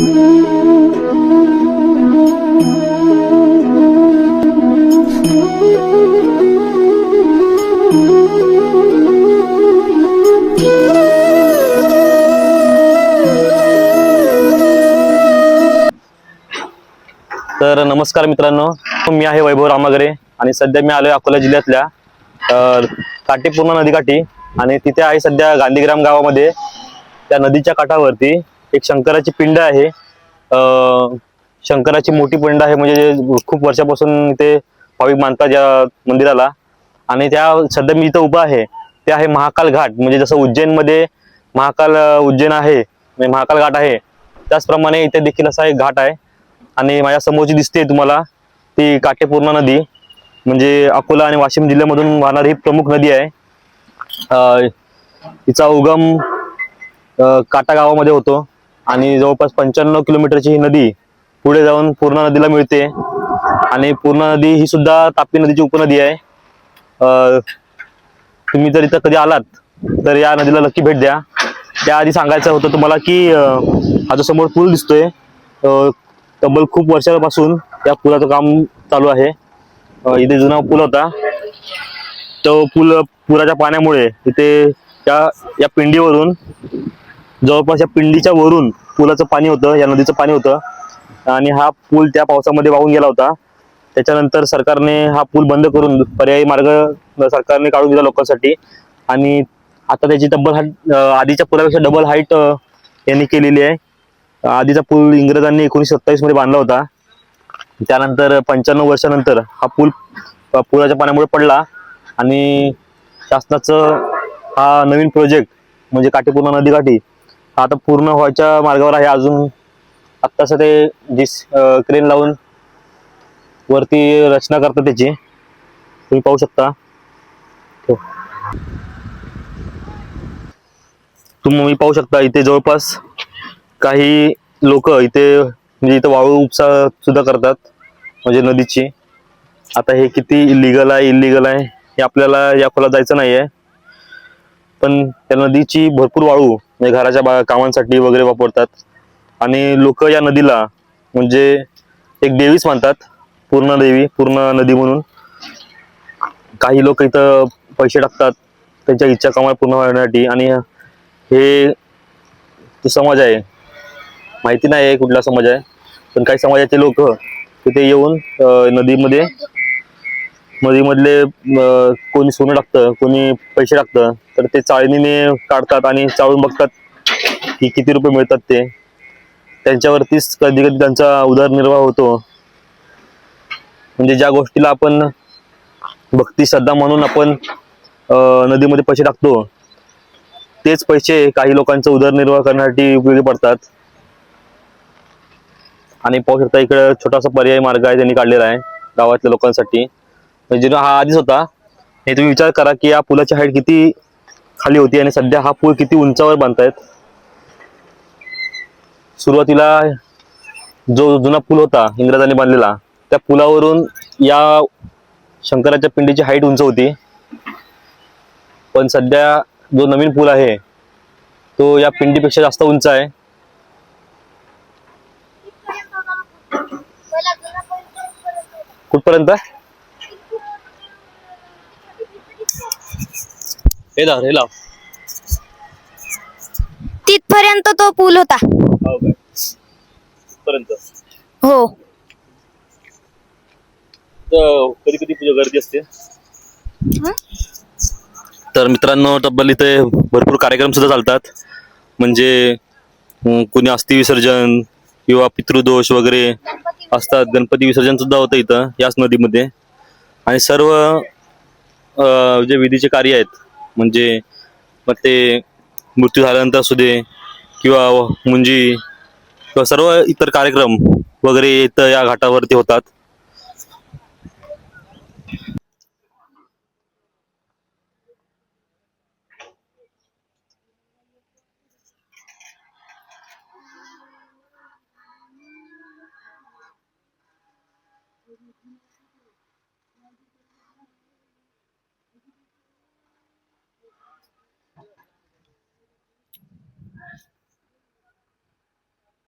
तर नमस्कार मित्रांनो, मी आहे वैभव रामागरे आणि सध्या मी आलोय अकोला जिल्ह्यातल्या काटेपूर्णा नदीकाठी. आणि तिथे आहे सध्या गांधीग्राम गावामध्ये. त्या नदीच्या काठावरती एक शंकराची पिंड आहे. शंकराची मोठी पिंड आहे, म्हणजे खूप वर्षापासून इथे भाविक मानतात या मंदिराला. आणि त्या सध्या मी इथं उभा आहे ते आहे महाकाल घाट. म्हणजे जसं उज्जैनमध्ये महाकाल उज्जैन आहे, म्हणजे महाकाल घाट आहे, त्याचप्रमाणे इथे देखील असा एक घाट आहे. आणि माझ्या समोरची दिसते तुम्हाला ती काटेपूर्णा नदी, म्हणजे अकोला आणि वाशिम जिल्ह्यामधून वाहणारी ही प्रमुख नदी आहे. तिचा उगम काटा गावामध्ये होतो आणि जवळपास 95 किलोमीटरची ही नदी पुढे जाऊन पूर्णा नदीला मिळते. आणि पूर्णा नदी ही सुद्धा तापी नदीची उपनदी आहे. तुम्ही जर इथं कधी आलात तर या नदीला नक्की भेट द्या. त्याआधी सांगायचं होतं तुम्हाला की हा जो समोर पूल दिसतोय, तब्बल खूप वर्षापासून या पुलाचं काम चालू आहे. इथे जुना पूल होता, तो पुराच्या पाण्यामुळे इथे या पिंडीवरून, जवळपास या पिंडीच्या वरून पुलाचं पाणी होतं, या नदीचं पाणी होतं. आणि हा पूल त्या पावसामध्ये वाहून गेला होता. त्याच्यानंतर सरकारने हा पूल बंद करून पर्यायी मार्ग सरकारने काढून दिला लोकांसाठी. आणि आता त्याची तब्बल आधीच्या पुलापेक्षा डबल हाईट यांनी केलेली आहे. आधीचा पूल इंग्रजांनी 1927 मध्ये बांधला होता. त्यानंतर 95 वर्षानंतर हा पूल पुराच्या पाण्यामुळे पडला आणि शासनाचं हा नवीन प्रोजेक्ट म्हणजे काटेपूर्णा नदीकाठी आता पूर्ण व्हायच्या मार्गावर आहे. अजून आत्ताच ते क्रेन लावून वरती रचना करतात त्याची, तुम्ही पाहू शकता. तुम्ही पाहू शकता इथे जवळपास काही लोक इथे, म्हणजे इथे वाळू उपसा सुद्धा करतात, म्हणजे नदीची. आता हे किती लिगल आहे इलिगल आहे हे आपल्याला या खोलात जायचं नाहीये, पण त्या नदीची भरपूर वाळू म्हणजे घराच्या कामांसाठी वगैरे वापरतात. आणि लोक या नदीला म्हणजे एक देवीच मानतात, पूर्ण देवी, पूर्ण नदी म्हणून. काही लोक इथं पैसे टाकतात त्यांच्या इच्छा कामाला पूर्ण होण्यासाठी. आणि हे जो समाज आहे, माहिती नाही कुठला समाज आहे, पण काही समाजाचे लोक तिथे येऊन नदीमधले कोणी सोनं टाकतं, कोणी पैसे टाकतं, तर ते चाळणीने काढतात आणि चाळून बघतात की किती रुपये मिळतात. ते त्यांच्यावरतीच कधी कधी त्यांचा उदरनिर्वाह होतो. म्हणजे ज्या गोष्टीला आपण भक्ती श्रद्धा म्हणून आपण नदीमध्ये पैसे टाकतो, तेच पैसे काही लोकांचा उदरनिर्वाह करण्यासाठी उपयोगी पडतात. आणि पाहू शकता इकडे छोटासा पर्यायी मार्ग आहे त्यांनी काढलेला आहे गावातल्या लोकांसाठी. म्हणजे हा आधीच होता. हे तुम्ही विचार करा की या पुलाची हाईट किती खाली होती आणि सध्या हा पूल किती उंचावर बांधतायत. सुरुवातीला जो जुना पूल होता इंग्रजांनी बांधलेला, त्या पुलावरून या शंकराच्या पिंडीची हाईट उंच होती. पण सध्या जो नवीन पूल आहे तो या पिंडीपेक्षा जास्त उंच आहे. कुठपर्यंत? हे लाव तिथपर्यंत तो पूल होता. हो काय? पर्यंत हो. कधी कधी पूजा गर्दी असते. तर मित्रांनो, तब्बल इथे भरपूर कार्यक्रम सुद्धा चालतात. म्हणजे कोणी अस्थि विसर्जन किंवा पितृदोष वगैरे असतात. गणपती विसर्जन सुद्धा होतं इथं याच नदीमध्ये. आणि सर्व जे विधीचे कार्य आहेत, म्हणजे मग ते मृत्यू झाल्यानंतर असू दे किंवा मुंजी किंवा सर्व इतर कार्यक्रम वगैरे इथं या घाटावरती होतात.